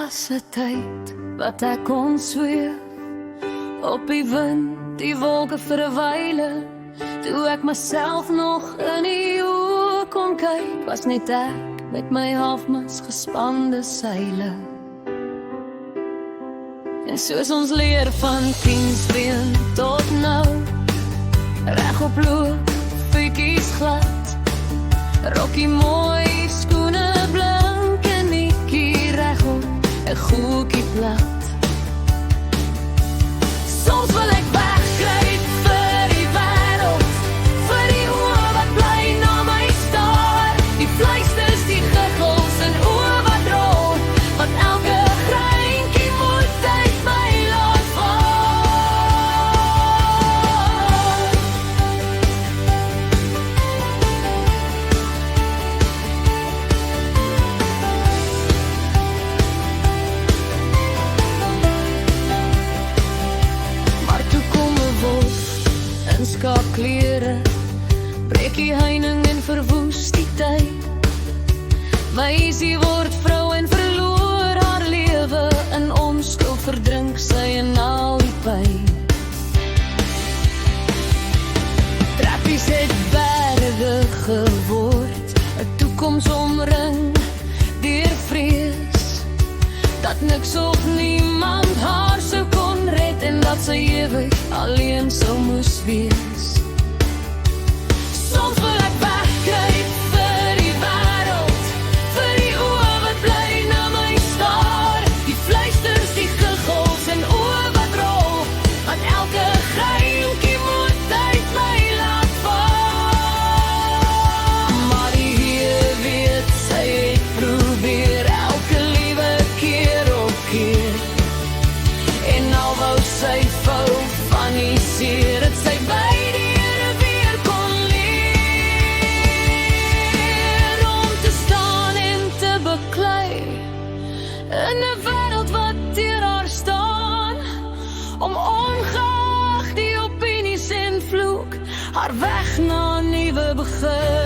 was 'n tyd wat ek kon sweef op die wind, die wolke vir 'n wyle. Toe ek myself nog in die oë kon kyk, was net ek met my halfmas gespande seile. En soos ons leer van kindsbeen tot nou, reg op loop, voetjies glad, rokkie mooi, skoene blank en nikkie regop, 'n goedjie plat. Soms wil ek wegkruip vir die wêreld, vir die oë wat bly na my staar, die fluisters, die giggels en oë wat rol, wat elke greintjie moet uit my laat val. Maar toe kom 'n wolf in skaapklere, breek die heining en verwoes die tyd. Meisie word vrou en verloor haar lewe, in onskuld verdrink sy in al die pyn. Trappies het berge geword, 'n toekoms omring deur vrees, dat niks of niemand haar sou kon red, en dat sy ewig alleen sou moes wees. Soms wil ek wegkruip vir die wêreld, vir die oë wat bly na my staar, die fluisters, die giggels en oë wat rol, wat elke greintjie moet uit my laat val. Maar die Heer weet, sy het probeer, elke liewe keer op keer, en al wou sy vou van die seer, het sy by die Here weer kon leer, om te staan en te beklei, in 'n wêreld wat teen haar staan, om ongeag die opinies en vloek, haar weg na 'n nuwe begin.